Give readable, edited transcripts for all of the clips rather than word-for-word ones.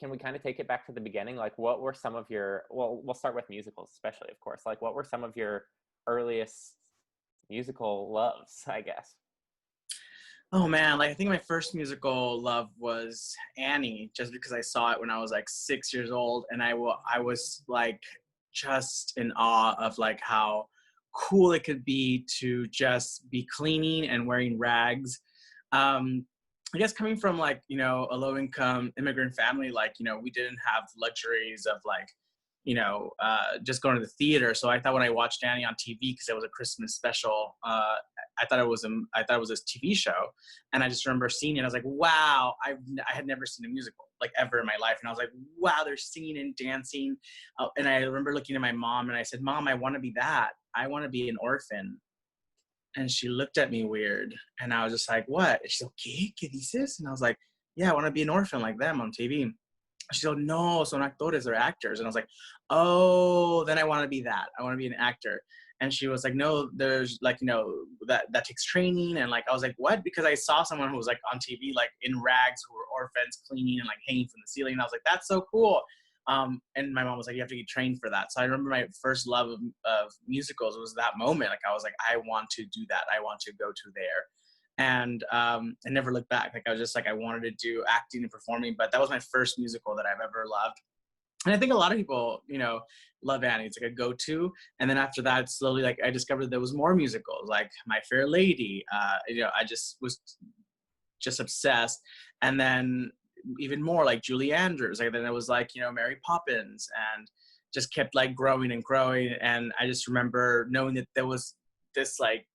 can we kind of take it back to the beginning? Like, what were some of your, well, we'll start with musicals, especially, of course. Like, what were some of your earliest musical loves, I guess? Oh man, like I think my first musical love was Annie, just because I saw it when I was like 6 years old, and I was like just in awe of like how cool it could be to just be cleaning and wearing rags. I guess coming from like a low income immigrant family, like we didn't have luxuries of like just going to the theater. So I thought when I watched Annie on TV because it was a Christmas special, I thought it was a TV show, and I just remember seeing it. I was like, wow, I had never seen a musical like ever in my life, and I was like, wow, they're singing and dancing, and I remember looking at my mom and I said, Mom, I want to be that. I want to be an orphan. And she looked at me weird, and I was just like, what? And she's like, ¿Qué? ¿Qué dices? And I was like, yeah, I want to be an orphan like them on TV. She's like, no, son actores, they're actors. And I was like, oh, then I want to be that. I want to be an actor. And she was like, no, there's like, that takes training. And like, I was like, what? Because I saw someone who was like on TV, like in rags, who were orphans, cleaning and like hanging from the ceiling. And I was like, that's so cool. And my mom was like, you have to get trained for that. So I remember my first love of musicals was that moment. Like, I was like, I want to do that. I want to go to there. And I never looked back. Like, I was just like, I wanted to do acting and performing, but that was my first musical that I've ever loved. And I think a lot of people, love Annie. It's like a go-to. And then after that, slowly, like, I discovered there was more musicals, like My Fair Lady. I just was just obsessed. And then even more like Julie Andrews. Like, then it was like, Mary Poppins, and just kept like growing and growing. And I just remember knowing that there was this like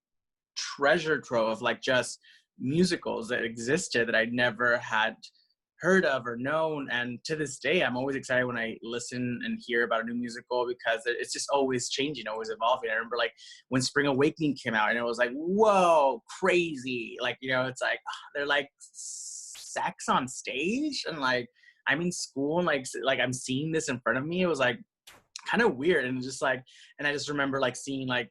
treasure trove of like just musicals that existed that I'd never had heard of or known. And to this day, I'm always excited when I listen and hear about a new musical, because it's just always changing, always evolving. I remember like when Spring Awakening came out, and it was like, whoa, crazy. Like, it's like, they're like sex on stage, and like I'm in school and like I'm seeing this in front of me. It was like kind of weird, and just like, and I just remember like seeing like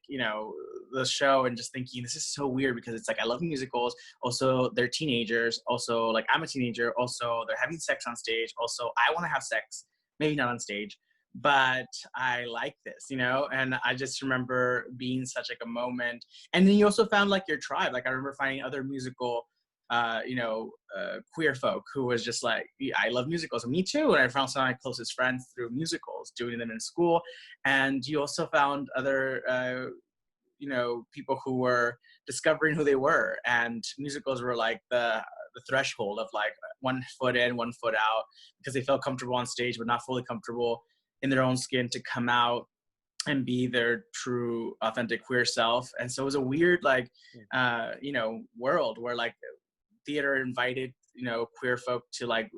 the show and just thinking, this is so weird, because it's like, I love musicals, also they're teenagers, also like I'm a teenager, also they're having sex on stage, also I want to have sex, maybe not on stage, but I like this, and I just remember being such like a moment. And then you also found like your tribe. Like, I remember finding other musical queer folk who was just like, yeah, I love musicals, and me too. And I found some of my closest friends through musicals, doing them in school. And you also found other people who were discovering who they were, and musicals were like the threshold of like 1 foot in, 1 foot out, because they felt comfortable on stage but not fully comfortable in their own skin to come out and be their true authentic queer self. And so it was a weird like world where like theater invited queer folk to like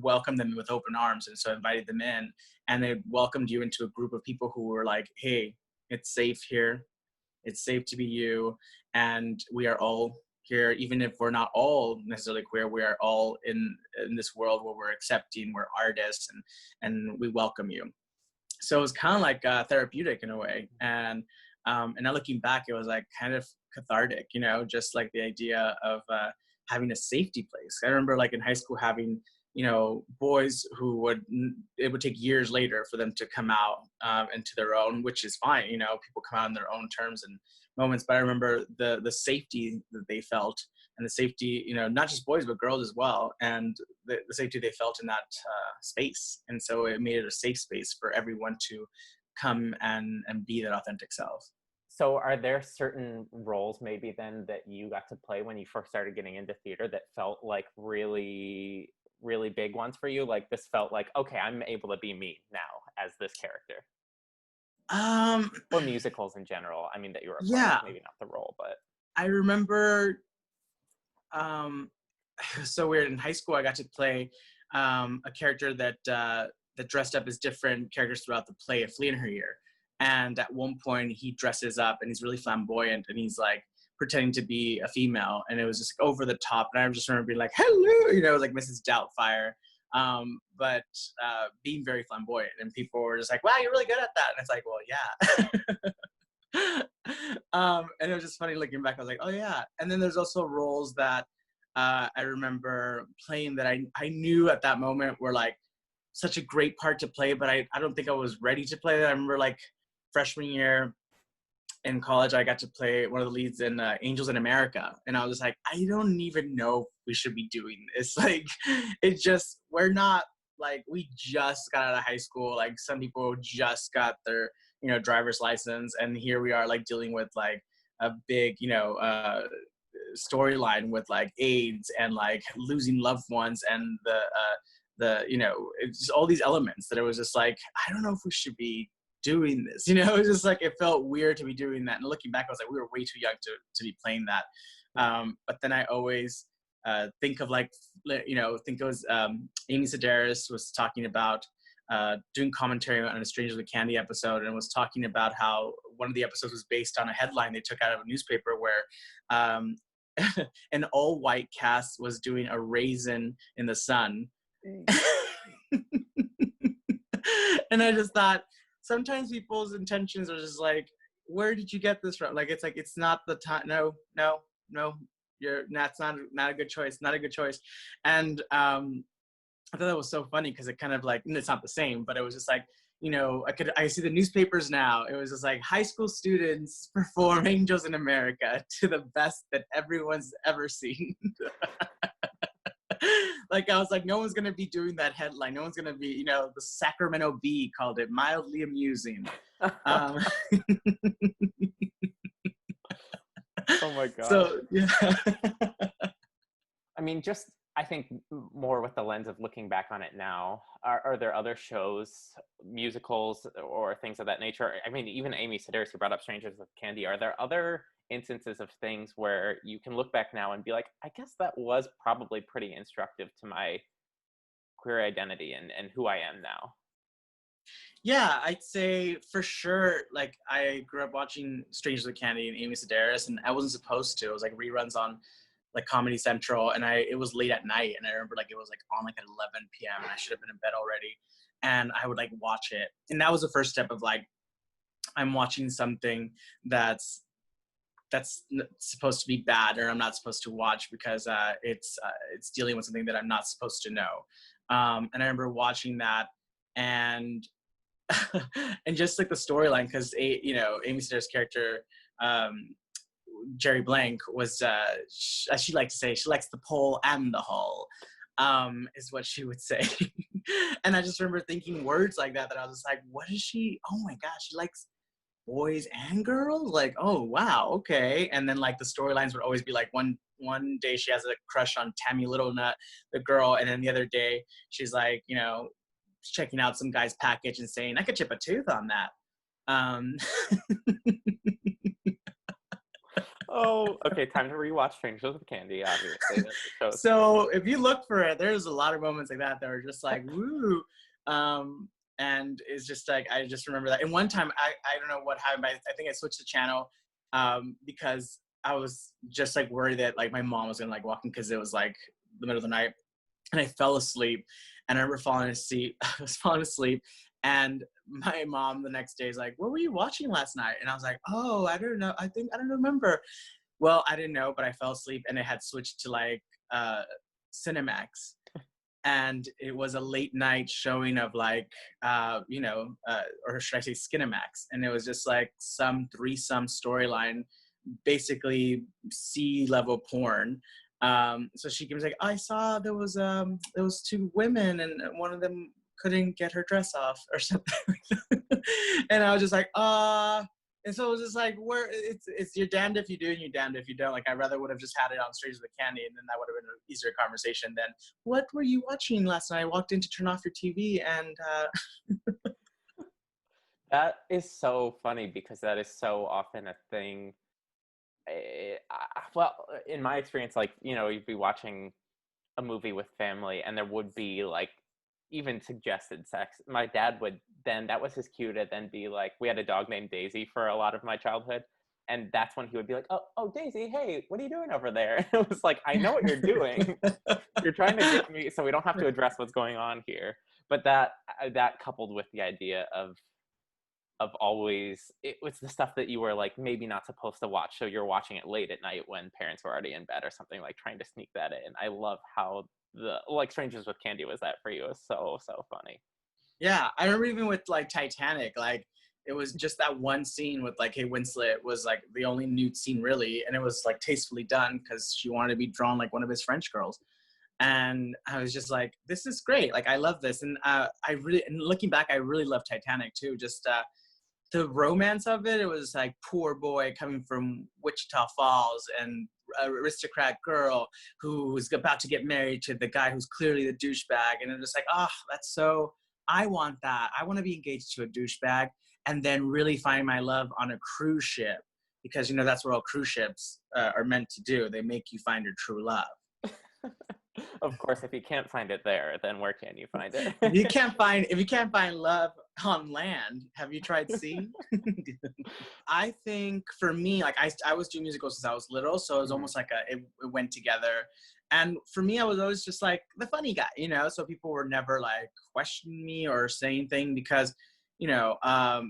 welcome them with open arms, and so invited them in, and they welcomed you into a group of people who were like, hey, it's safe here, it's safe to be you, and we are all here, even if we're not all necessarily queer, we are all in this world where we're accepting, we're artists, and we welcome you. So it was kind of like therapeutic in a way. And now looking back, it was like kind of cathartic, just like the idea of having a safety place. I remember like in high school having, boys who it would take years later for them to come out into their own, which is fine. People come out in their own terms and moments. But I remember the safety that they felt, and the safety, not just boys, but girls as well. And the safety they felt in that space. And so it made it a safe space for everyone to come and be their authentic self. So are there certain roles maybe then that you got to play when you first started getting into theater that felt like really, really big ones for you? Like, this felt like, okay, I'm able to be me now as this character. Or musicals in general. I mean, that you were a part of, maybe not the role, but. I remember, so weird, in high school I got to play a character that dressed up as different characters throughout the play, A Flea in Her Ear. And at one point he dresses up and he's really flamboyant, and he's like pretending to be a female, and it was just like over the top. And I just remember being like, hello, like Mrs. Doubtfire, but being very flamboyant, and people were just like, wow, you're really good at that. And it's like, well, yeah. And it was just funny looking back. I was like, oh yeah. And then there's also roles that I remember playing that I knew at that moment were like such a great part to play, but I don't think I was ready to play it. I remember like freshman year in college, I got to play one of the leads in Angels in America. And I was like, I don't even know if we should be doing this. Like, it just, we're not, like, we just got out of high school. Like, some people just got their, driver's license. And here we are, like, dealing with, like, a big, storyline with, like, AIDS and, like, losing loved ones and it's just all these elements that it was just like, I don't know if we should be doing this. It was just like, it felt weird to be doing that. And looking back, I was like, we were way too young to be playing that. But then I always think of like, think it was Amy Sedaris was talking about doing commentary on a Strangers with Candy episode, and was talking about how one of the episodes was based on a headline they took out of a newspaper where an all-white cast was doing a raisin in the sun. And I just thought, sometimes people's intentions are just like, where did you get this from? Like, it's not the time. No, that's not a good choice. Not a good choice. And I thought that was so funny because it kind of like, it's not the same, but it was just like, I see the newspapers now. It was just like high school students perform Angels in America to the best that everyone's ever seen. Like, I was like, no one's going to be doing that headline. No one's going to be, the Sacramento Bee called it mildly amusing. Oh my God. So, yeah. I mean, I think more with the lens of looking back on it now, are there other shows, musicals, or things of that nature? I mean, even Amy Sedaris, who brought up Strangers with Candy, are there other instances of things where you can look back now and be like, I guess that was probably pretty instructive to my queer identity and who I am now? Yeah, I'd say for sure, like, I grew up watching Strangers with Candy and Amy Sedaris, and I wasn't supposed to. It was like reruns on like Comedy Central, and it was late at night, and I remember like it was like on like at 11 p.m. and I should have been in bed already, and I would like watch it. And that was the first step of like, I'm watching something that's supposed to be bad, or I'm not supposed to watch because it's dealing with something that I'm not supposed to know. And I remember watching that, and and just like the storyline, because Amy Sedaris' character, Jerry Blank, was as she liked to say, she likes the pole and the hole, is what she would say. And I just remember thinking words like that I was just like, what is she? Oh my gosh, she likes boys and girls? Like, oh wow, okay. And then like the storylines would always be like, one day she has a crush on Tammy Littlenut, the girl, and then the other day she's like, checking out some guy's package and saying, I could chip a tooth on that. Oh, okay, time to rewatch Strangers with Candy, obviously. So if you look for it, there's a lot of moments like that are just like, woo. And it's just like, I just remember that. And one time, I don't know what happened, but I think I switched the channel because I was just like worried that like my mom was gonna like walk in, because it was like the middle of the night, and I fell asleep. And I remember falling asleep. I was falling asleep, and my mom the next day is like, what were you watching last night? And I was like, oh, I don't know. I don't remember. Well, I didn't know, but I fell asleep, and it had switched to like Cinemax. And it was a late night showing of like, or should I say Skinemax. And it was just like some threesome storyline, basically C-level porn. So she was like, I saw there was two women and one of them couldn't get her dress off or something. And I was just like, and so it was just like, where it's you're damned if you do and you're damned if you don't. Like, I rather would have just had it on Strangers with Candy, and then that would have been an easier conversation than, what were you watching last night? I walked in to turn off your TV and That is so funny, because that is so often a thing. Well, in my experience, like, you'd be watching a movie with family and there would be like even suggested sex. My dad would then, that was his cue to then be like, we had a dog named Daisy for a lot of my childhood, and that's when he would be like, oh Daisy, hey, what are you doing over there? And it was like, I know what you're doing. You're trying to get me so we don't have to address what's going on here. But that coupled with the idea of always, it was the stuff that you were like maybe not supposed to watch, so you're watching it late at night when parents were already in bed or something, like trying to sneak that in. I love how the like Strangers with Candy was that for you. It was so funny. Yeah, I remember even with like Titanic, like it was just that one scene with like Kate Winslet was like the only nude scene really, and it was like tastefully done because she wanted to be drawn like one of his French girls. And I was just like, this is great. Like I love this, and and looking back, I really love Titanic too. Just the romance of it. It was like poor boy coming from Wichita Falls and aristocrat girl who's about to get married to the guy who's clearly the douchebag, and I'm just like, oh, that's so. I want that. I want to be engaged to a douchebag, and then really find my love on a cruise ship, because that's what all cruise ships are meant to do. They make you find your true love. Of course, if you can't find it there, then where can you find it? If you can't find love on land, have you tried sea? I think for me, like I was doing musicals since I was little, so it was almost like it went together. And for me, I was always just like the funny guy, so people were never like questioning me or saying anything because, yeah,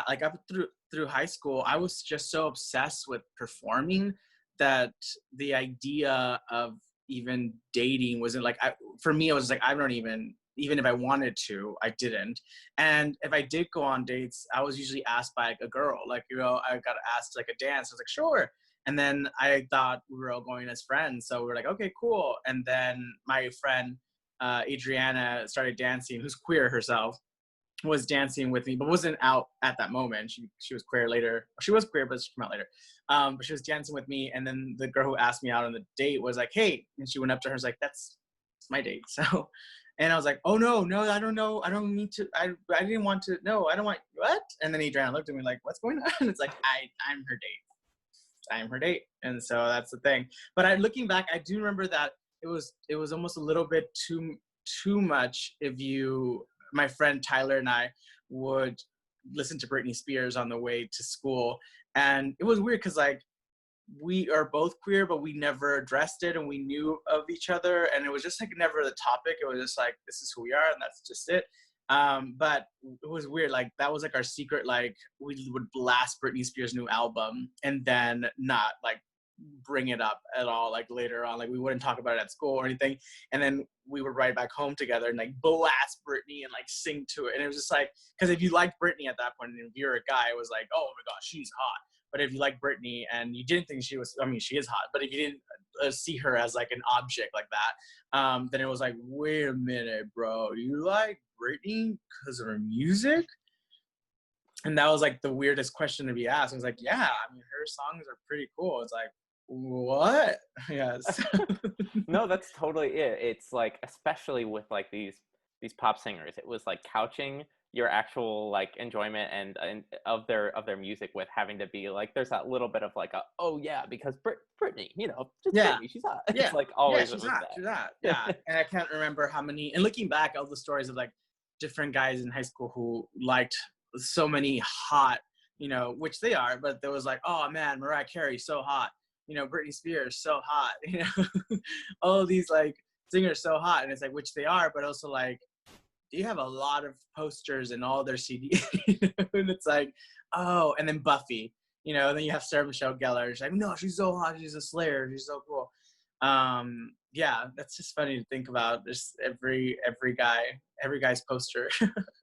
like up through high school, I was just so obsessed with performing that the idea of even dating wasn't like, for me, it was like, I don't even if I wanted to, I didn't. And if I did go on dates, I was usually asked by like a girl, like, I got asked to like a dance. I was like, sure. And then I thought we were all going as friends. So we were like, okay, cool. And then my friend, Adriana, started dancing, who's queer herself, was dancing with me, but wasn't out at that moment. She was queer later. She was queer, but she came out later. But she was dancing with me. And then the girl who asked me out on the date was like, hey, and she went up to her and was like, that's my date. So, and I was like, oh no, I don't know. I don't need to, I didn't want to, no, I don't want, what? And then Adriana looked at me like, what's going on? And it's like, I'm her date. I'm her date. And so that's the thing. But looking back, I do remember that it was almost a little bit too much my friend Tyler and I would listen to Britney Spears on the way to school. And it was weird because like we are both queer, but we never addressed it, and we knew of each other, and it was just like never the topic. It was just like, this is who we are, and that's just it. But it was weird. Like that was like our secret. Like we would blast Britney Spears' new album and then not like bring it up at all. Like later on, like we wouldn't talk about it at school or anything. And then we would ride back home together and like blast Britney and like sing to it. And it was just like, because if you liked Britney at that point, and if you're a guy, it was like, oh my gosh, she's hot. But if you like Britney and you didn't think she was, I mean, she is hot, but if you didn't see her as like an object like that, then it was like, wait a minute, bro, you like Britney because of her music? And that was like the weirdest question to be asked. I was like, yeah, I mean, her songs are pretty cool. It's like, what? Yes. No, that's totally it. It's like, especially with like these pop singers, it was like couching your actual like enjoyment and of their music with having to be like, there's that little bit of like oh yeah, because Britney, just Yeah. Britney, she's hot. Yeah. It's like always She's was hot. that. She's hot. Yeah. And I can't remember how many, and looking back, all the stories of like different guys in high school who liked so many hot, which they are, but there was like, oh man, Mariah Carey, so hot. Britney Spears, so hot. All of these like singers so hot. And it's like, which they are, but also like, you have a lot of posters and all their CDs. And it's like, oh, and then Buffy, then you have Sarah Michelle Gellar. She's like, no, she's so hot. She's a slayer. She's so cool. Yeah, that's just funny to think about. Just every guy's poster.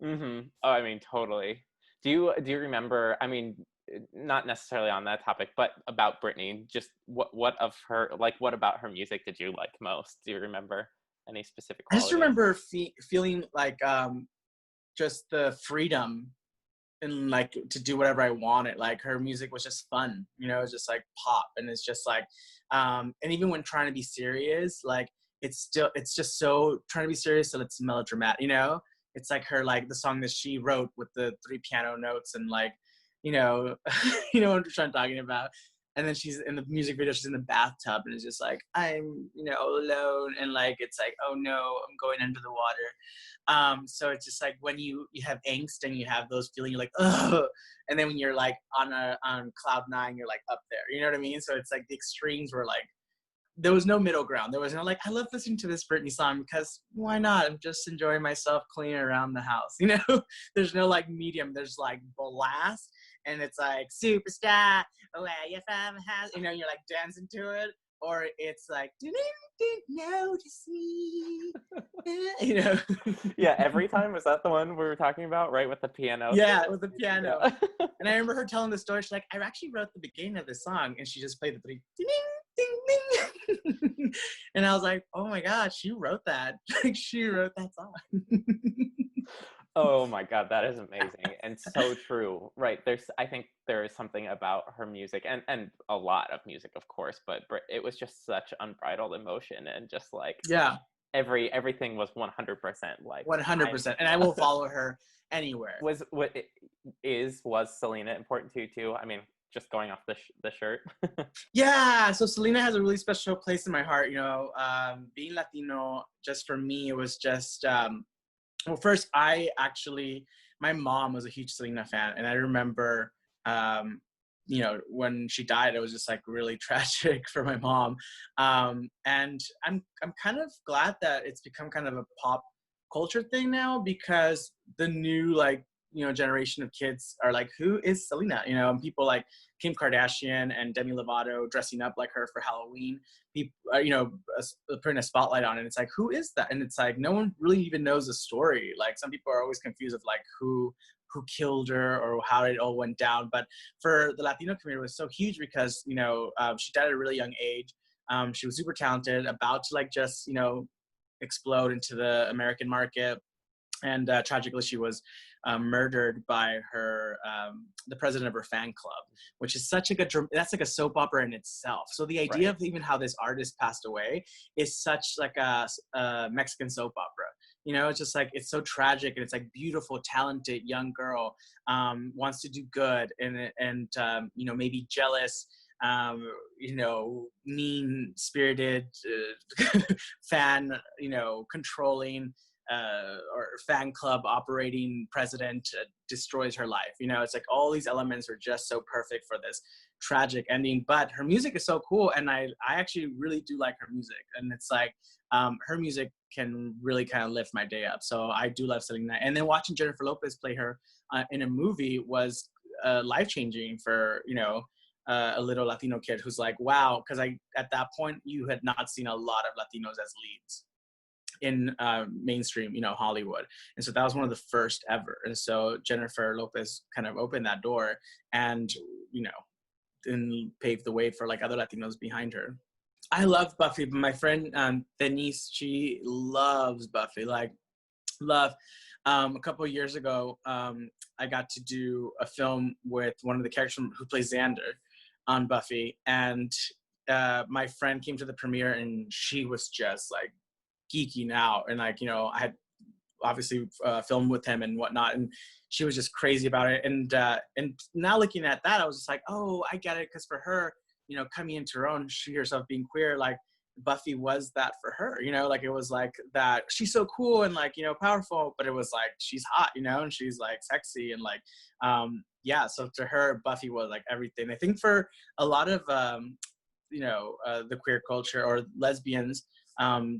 Mm-hmm. Oh, I mean, totally. Do you remember, I mean, not necessarily on that topic, but about Britney, just what about her music did you like most? Do you remember any specific I qualities? just remember feeling like just the freedom and like to do whatever I wanted. Like her music was just fun, it's just like pop, and it's just like and even when trying to be serious, like it's just so trying to be serious, so it's melodramatic, it's like her, like the song that she wrote with the 3 piano notes and like you know what I'm talking about. And then she's in the music video, she's in the bathtub, and it's just like, I'm, alone. And like, it's like, oh no, I'm going under the water. So it's just like when you have angst and you have those feelings, you're like, oh, and then when you're like on cloud 9, you're like up there, you know what I mean? So it's like the extremes were like, there was no middle ground. There was no like, I love listening to this Britney song because why not? I'm just enjoying myself cleaning around the house, There's no like medium. There's like blast, and it's like superstar, where you from house, you're like dancing to it, or it's like, didn't notice me. You know? Yeah, Every Time, was that the one we were talking about, right, with the piano? Yeah, with the piano. Yeah. And I remember her telling the story. She's like, I actually wrote the beginning of this song, and she just played the three, ding, ding, ding. And I was like, oh my God, she wrote that. Like, she wrote that song. Oh my God, that is amazing and so true. Right. I think there is something about her music and a lot of music, of course, but it was just such unbridled emotion and just like Yeah, everything was 100% like I'm 100%. And I yeah. will follow her anywhere. Was Selena important to you too? I mean, just going off the shirt. Yeah, so Selena has a really special place in my heart. You know, being Latino, just for me, it was just well, first, my mom was a huge Selena fan, and I remember, you know, when she died, it was just like really tragic for my mom. And I'm kind of glad that it's become kind of a pop culture thing now, because the new, like, you know, generation of kids are like, who is Selena? You know, and people like Kim Kardashian and Demi Lovato dressing up like her for Halloween, people, you know, putting a spotlight on it. It's like, who is that? And it's like, no one really even knows the story. Like, some people are always confused of like who killed her or how it all went down. But for the Latino community, it was so huge because, you know, she died at a really young age. She was super talented, about to like just, you know, explode into the American market. And tragically, she was murdered by the president of her fan club, which is such a good, that's like a soap opera in itself. So the idea Right. of even how this artist passed away is such like a Mexican soap opera. You know, it's just like, it's so tragic, and it's like beautiful, talented young girl, wants to do good, and you know, maybe jealous, you know, mean spirited fan, you know, controlling or fan club operating president destroys her life. You know, it's like all these elements are just so perfect for this tragic ending. But her music is so cool, and I actually really do like her music. And it's like her music can really kind of lift my day up. So I do love Selena. And then watching Jennifer Lopez play her in a movie was life changing for, you know, a little Latino kid who's like, wow, because at that point you had not seen a lot of Latinos as leads in mainstream, you know, Hollywood. And so that was one of the first ever. And so Jennifer Lopez kind of opened that door and, you know, and paved the way for like other Latinos behind her. I love Buffy, but my friend Denise, she loves Buffy, like love. A couple of years ago, I got to do a film with one of the characters who plays Xander on Buffy. And my friend came to the premiere, and she was just like geeking out. And like, you know, I had obviously filmed with him and whatnot, and she was just crazy about it. And now looking at that, I was just like, oh, I get it, because for her, you know, coming into her own, she herself being queer, like Buffy was that for her, you know, like it was like that she's so cool and like, you know, powerful, but it was like she's hot, you know, and she's like sexy and like yeah, so to her Buffy was like everything. I think for a lot of you know, the queer culture or lesbians,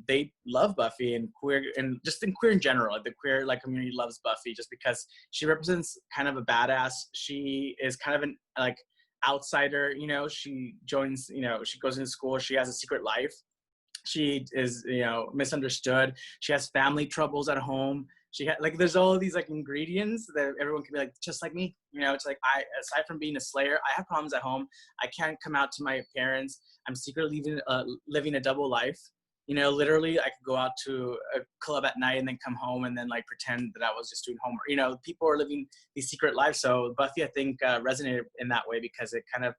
they love Buffy, and queer, and just in queer in general, like the queer like community loves Buffy just because she represents kind of a badass. She is kind of an like outsider, you know, she joins, you know, she goes into school, she has a secret life, she is, you know, misunderstood, she has family troubles at home, she had like, there's all of these like ingredients that everyone can be like, just like me, you know. It's like, I, aside from being a slayer, I have problems at home, I can't come out to my parents, I'm secretly living a double life. You know, literally, I could go out to a club at night and then come home and then like pretend that I was just doing homework. You know, people are living these secret lives. So Buffy, I think, resonated in that way because it kind of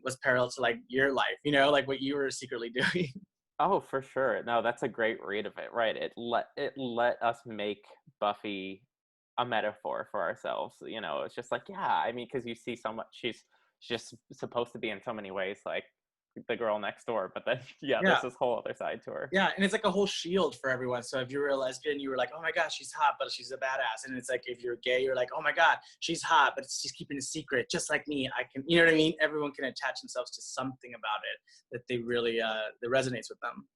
was parallel to like your life. You know, like what you were secretly doing. Oh, for sure. No, that's a great read of it. Right. It let us make Buffy a metaphor for ourselves. You know, it's just like, yeah, I mean, because you see so much, she's just supposed to be in so many ways like the girl next door, but then yeah, Yeah. there's this whole other side to her. Yeah, and it's like a whole shield for everyone. So if you were a lesbian, you were like, oh my gosh, she's hot, but she's a badass. And it's like, if you're gay, you're like, oh my God, she's hot, but she's keeping a secret, just like me. I can, you know what I mean? Everyone can attach themselves to something about it that they really, that resonates with them.